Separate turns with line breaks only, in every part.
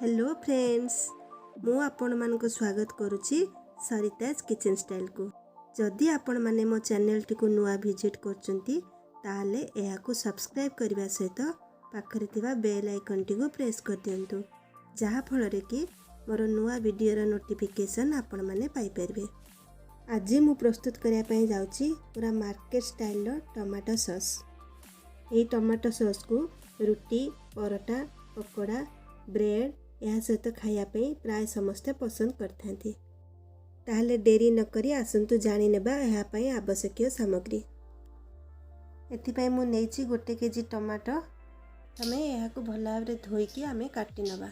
Hello friends, मु आपण मानको स्वागत करुछि सरिताज किचन स्टाइल को। जदि आपण माने मो चैनल टी को नुआ विजिट करचंती ताले एहा को सब्सक्राइब करबा सहित पाखरे थिबा बेल आइकन टी को प्रेस कर दियंतु, जहा फल रे कि मोर नुआ वीडियो रो नोटिफिकेशन आपण माने पाई परबे। आज मु प्रस्तुत करिया पई जाउछि पूरा मार्केट स्टाइल रो टमाटो सॉस। एही टमाटो सॉस को रुटी, परोटा, पकोड़ा, ब्रेड यह सहित खायापी प्राय समस्ते पसंद करथांती। ताहले डेरी न करी आसंतु जानी नेबा एहा पई आवश्यक सामग्री। एथिपई मु नेछि 1 केजी टमाटो। हमें एहा को भल भाव रे धोई की आमे काटी नबा।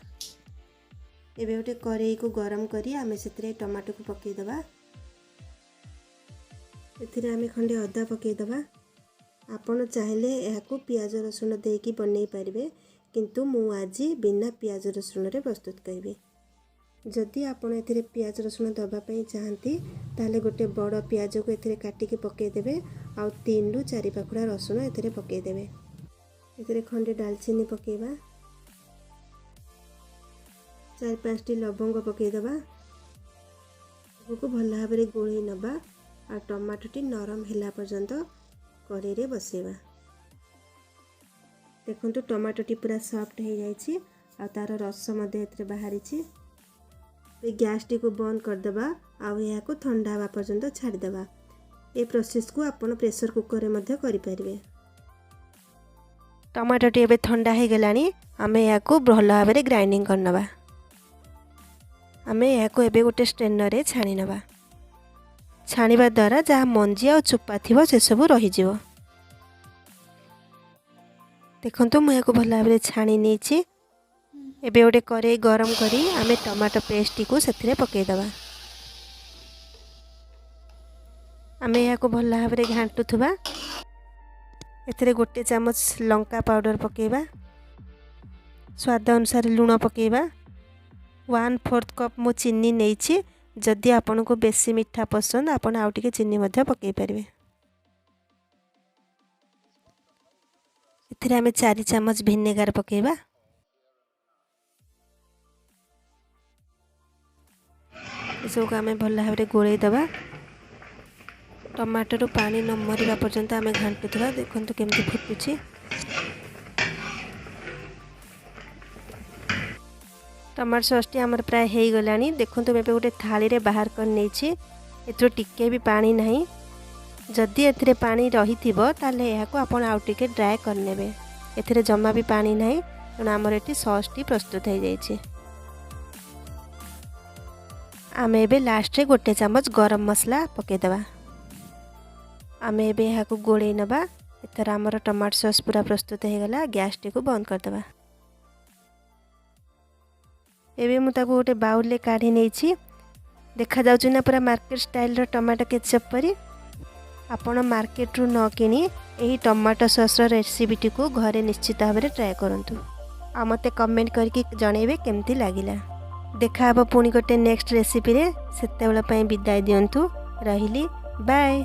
एबे गोटे करेई को गरम करी आमे सेतरे टमाटो को पकेई दबा। एथिरे आमे खंडे अदा पकेई दबा। आपण चाहिले एहा को प्याज रसुन देकी बनै परिबे, किंतु मु आज बिना प्याज रसुन रे प्रस्तुत करिबे। जदि आपण एथिरे प्याज रसुन दबा पई चाहंती ताले गोटे बड़ प्याज को एथिरे काटी के पकेई देबे आ 3 रु 4 पाखुड़ा रसुन एथिरे पकेई देबे। एथिरे खंडे दालचीनी पकेइबा, 4-5 टी लवंग पकेई दबा। को भल भाव रे गोळी नबा आ टमाटो टी नरम हिला पर्यंत कढ़ाई रे बसेबा। देखंतु टमाटो टी पूरा सॉफ्ट हो जाइछि आ तार रस मधे एथरे बाहरिछि। ए गैस टी को बंद कर देबा आ एहा को ठंडा हवा पर्यंत छाड़ी देबा। ए प्रोसेस को आपण प्रेशर कुकर रे मधे करि परिबे। टमाटो टी एबे ठंडा हो गलानी, आमे एहा को भल भाव रे ग्राइंडिंग कर नबा। आमे एहा को एबे गोटे स्ट्रेनर रे छाणी नबा। छाणीबा द्वारा जहा मंजी आ चोपा थिबो से सब रहि जिवो। देखंतु मु याको भल भाव छाणी नेछि। एबे गोटे करेई गरम करी आमे टमाटो पेस्ट को सेथिरे पकेई दबा। आमे याको भल भाव घांटुथबा। एथिरे गोटे चामच लंका पाउडर पकेइबा, स्वाद अनुसार लूण पकेइबा। 1/4 कप मु चीनी नेछि। जदि आपन को बेसी मीठा पसंद आपन आउ टिके चीनी मध्य पकेई परिबे। एथिरे आमे 4 चामच विनेगार पकेइबा। इसो को आमे भल भाव रे गोळेई दबा। टमाटर पानी न मरिबा पर्यंत आमे घांटुथबा। देखंतु केमति फुटुछि। टमाटर सॉस टी हमर प्राय हेई गलानी। देखंतु मे पे गोटे थाली रे बाहर कर नेछि। एथरो टिके भी पानी नाही। जदि एथिरे पानी रही थिबो ताले एहा को आपण आउ टिके ड्राई कर नेबे। एथिरे जम्मा भी पानी नाही, त हमर एटी सॉस टी प्रस्तुत हो जाई छै। आमे एबे लास्ट रे गोटे चामच गरम मसला पके दबा। आमे एबे एहा को गोळेई नबा। एथर हमर टमाटर सॉस पूरा प्रस्तुत हो गला। गैस टी को बंद कर दबा। एबे मु ताको गोटे बाउल ले काढी नेछि। देखा जाउछ ना पूरा मार्केट स्टाइल रो टमाटो केचप परी। आपण मार्केट रु न किनी एही टमाटो सॉस रो रेसिपी को घरे निश्चित भाव में ट्राई करंतु। आ मते कमेंट करके जणेबे केमती लागिला। देखा हबो पुनी गोटे नेक्स्ट रेसिपी रे। सेते बेला पई विदाई दियंतु। रहिली, बाय।